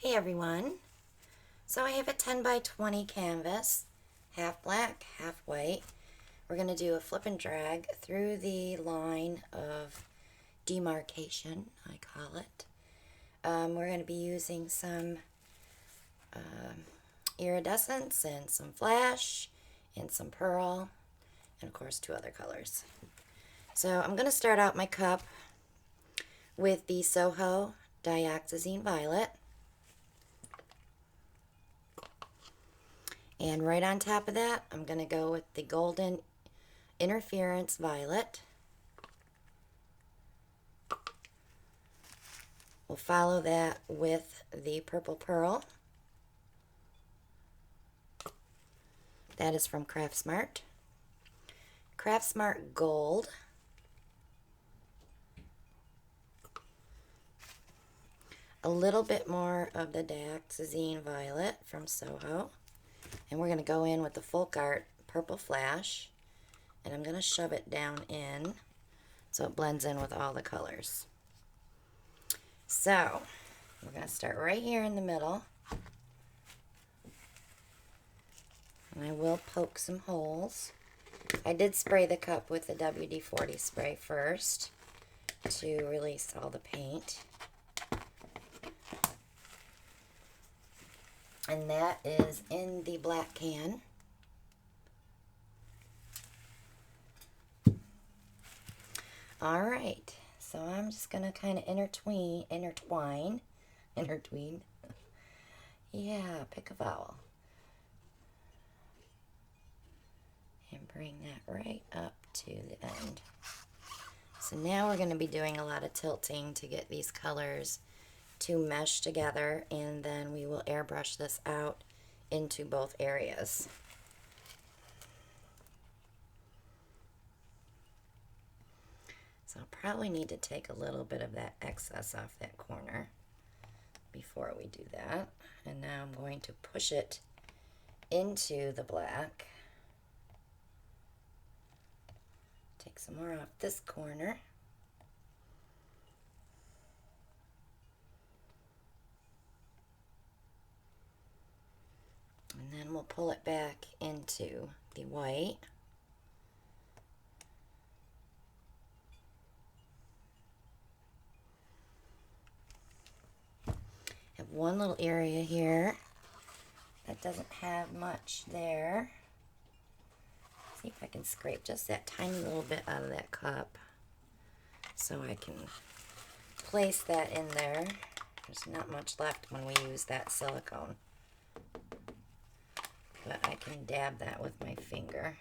Hey everyone, so I have a 10 by 20 canvas, half black, half white. We're going to do a flip and drag through the line of demarcation, I call it. We're going to be using some iridescence and some flash and some pearl and of course 2 other colors. So I'm going to start out my cup with the Soho Dioxazine Violet. And right on top of that, I'm going to go with the Golden Interference Violet. We'll follow that with the Purple Pearl. That is from Craftsmart. Craftsmart Gold. A little bit more of the Dioxazine Violet from Soho. And we're going to go in with the Folk Art Purple Flash, and I'm going to shove it down in so it blends in with all the colors. So, we're going to start right here in the middle, and I will poke some holes. I did spray the cup with the WD-40 spray first to release all the paint. And that is in the black can. Alright, so I'm just going to kind of intertwine. Yeah, pick a vowel. And bring that right up to the end. So now we're going to be doing a lot of tilting to get these colors to mesh together, and then we will airbrush this out into both areas. So I'll probably need to take a little bit of that excess off that corner before we do that. And now I'm going to push it into the black. Take some more off this corner. And then we'll pull it back into the white. Have one little area here that doesn't have much there. See if I can scrape just that tiny little bit out of that cup so I can place that in there. There's not much left when we use that silicone, but I can dab that with my finger.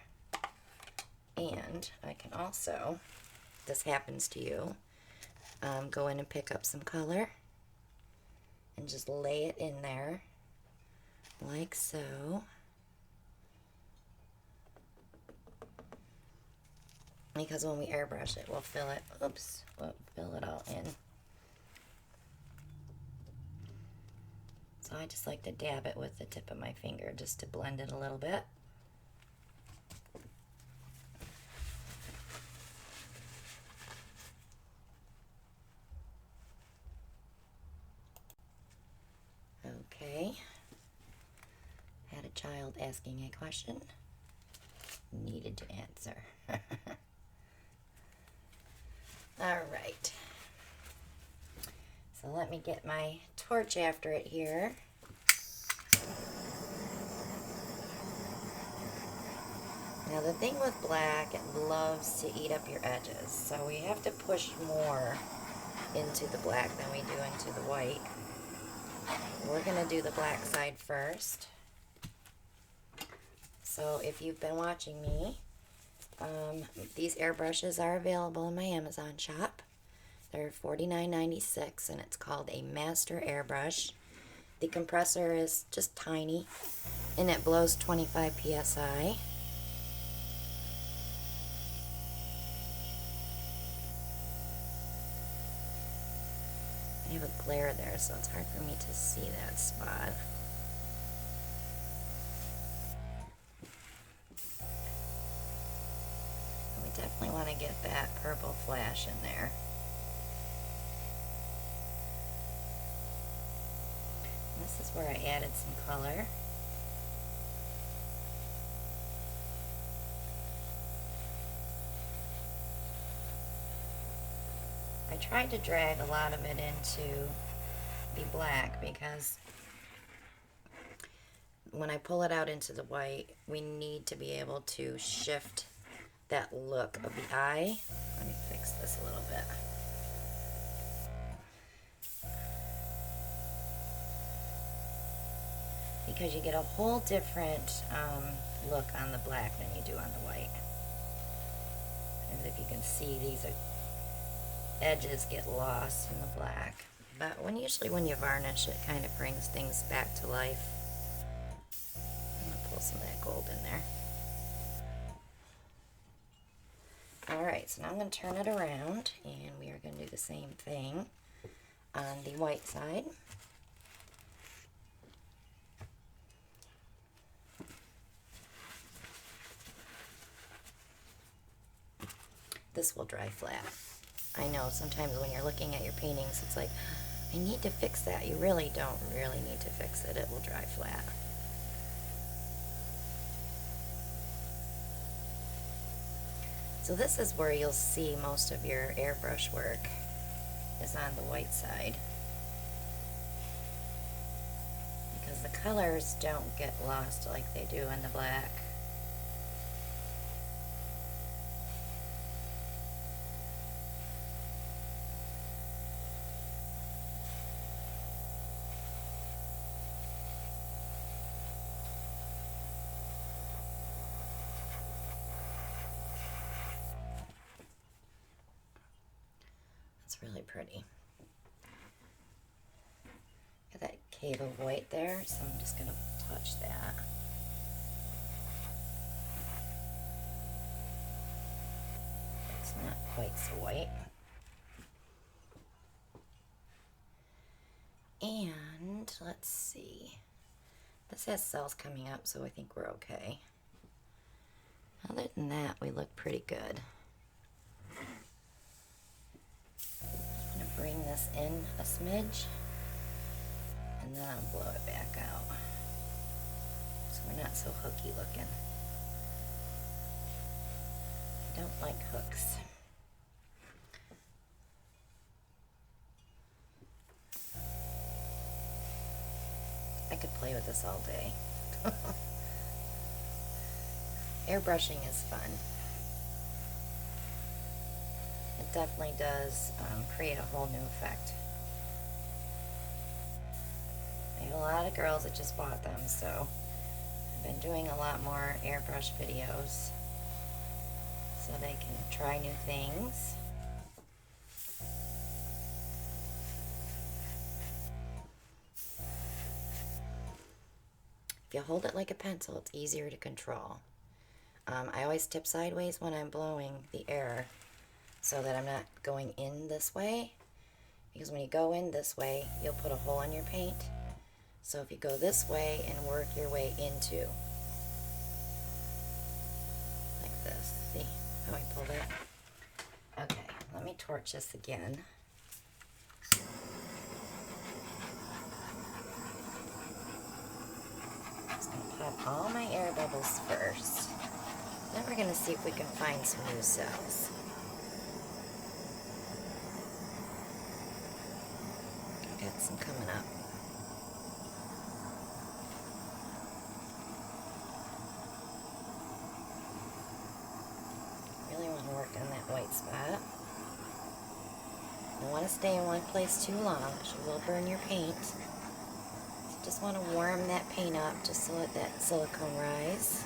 And I can also, if this happens to you, go in and pick up some color and just lay it in there like so. Because when we airbrush it, we'll fill it, we'll fill it all in. So I just like to dab it with the tip of my finger just to blend it a little bit. Okay. Had a child asking a question. Needed to answer. All right. So let me get my torch after it here. Now the thing with black, it loves to eat up your edges, so we have to push more into the black than we do into the white. We're going to do the black side first. So if you've been watching me, these airbrushes are available in my Amazon shop. They're $49.96 and it's called a Master Airbrush. The compressor is just tiny and it blows 25 psi. I have a glare there, so it's hard for me to see that spot. We definitely want to get that purple flash in there. This is where I added some color. I tried to drag a lot of it into the black because when I pull it out into the white, we need to be able to shift that look of the eye. Let me fix this a little bit. Because you get a whole different look on the black than you do on the white. As if you can see, these edges get lost in the black. But usually when you varnish, it kind of brings things back to life. I'm going to pull some of that gold in there. Alright, so now I'm going to turn it around, and we are going to do the same thing on the white side. This will dry flat. I know sometimes when you're looking at your paintings, it's like, I need to fix that. You really don't really need to fix it. It will dry flat. So this is where you'll see most of your airbrush work is on the white side. Because the colors don't get lost like they do in the black. Really pretty. Got that cave of white there, so I'm just going to touch that. It's not quite so white. And let's see. This has cells coming up, so I think we're okay. Other than that, we look pretty good. Bring this in a smidge, and then I'll blow it back out so we're not so hooky looking. I don't like hooks. I could play with this all day. Airbrushing is fun. It definitely does create a whole new effect. I have a lot of girls that just bought them, so I've been doing a lot more airbrush videos so they can try new things. If you hold it like a pencil, it's easier to control. I always tip sideways when I'm blowing the air, so that I'm not going in this way, because when you go in this way, you'll put a hole in your paint. So if you go this way and work your way into, like this, see how I pulled it? Okay, let me torch this again. I'm just going to pop all my air bubbles first. Then we're going to see if we can find some new cells. Got some coming up. Really want to work on that white spot. Don't want to stay in one place too long, because you will burn your paint. So just want to warm that paint up just to let that silicone rise.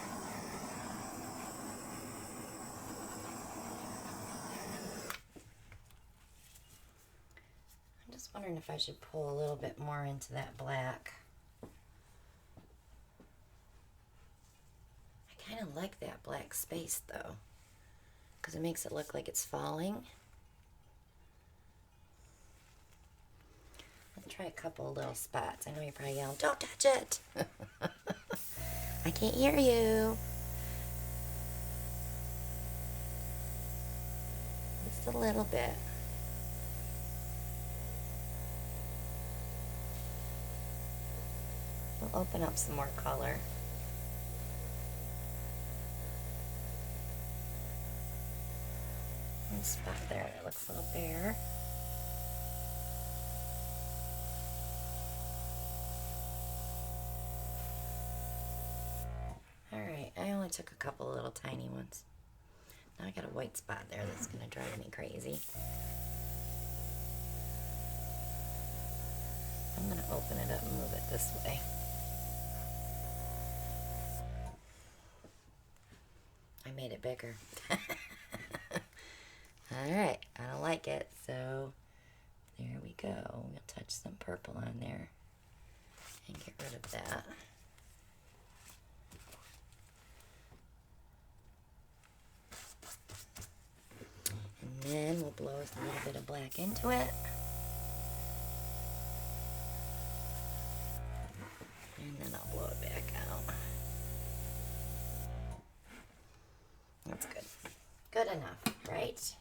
Wondering if I should pull a little bit more into that black. I kind of like that black space though, because it makes it look like it's falling. Let's try a couple little spots. I know you're probably yelling, "Don't touch it!" I can't hear you. Just a little bit. open up some more color. One spot there that looks a little bare. Alright, I only took a couple little tiny ones. Now I got a white spot there that's going to drive me crazy. I'm going to open it up and move it this way. I made it bigger. Alright, I don't like it, so there we go. We'll touch some purple on there and get rid of that. And then we'll blow a little bit of black into it. And then I'll blow it back out. That's good. Good enough, right?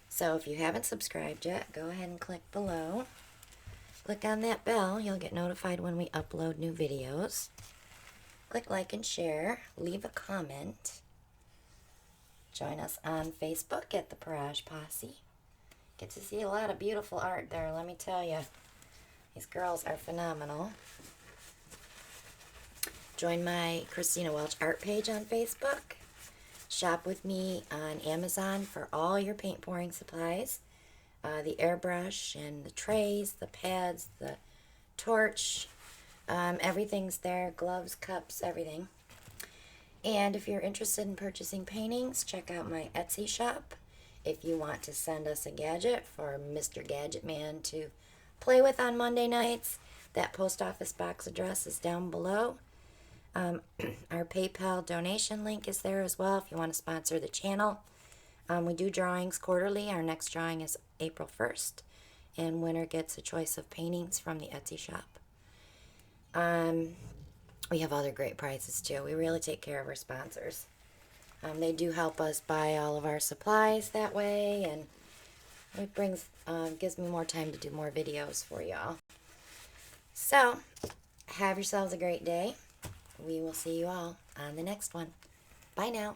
So if you haven't subscribed yet, go ahead and click below. Click on that bell. You'll get notified when we upload new videos. Click like and share. Leave a comment. Join us on Facebook at the Parage Posse. Get to see a lot of beautiful art there, let me tell you. These girls are phenomenal. Join my Christina Welch Art page on Facebook. Shop with me on Amazon for all your paint pouring supplies. The airbrush and the trays, the pads, the torch, everything's there. Gloves, cups, everything. And if you're interested in purchasing paintings, check out my Etsy shop. If you want to send us a gadget for Mr. Gadget Man to play with on Monday nights, that post office box address is down below. Our PayPal donation link is there as well if you want to sponsor the channel. We do drawings quarterly. Our next drawing is April 1st, and winner gets a choice of paintings from the Etsy shop. We have other great prizes too. We really take care of our sponsors. They do help us buy all of our supplies that way, and it gives me more time to do more videos for y'all. So, have yourselves a great day. We will see you all on the next one. Bye now.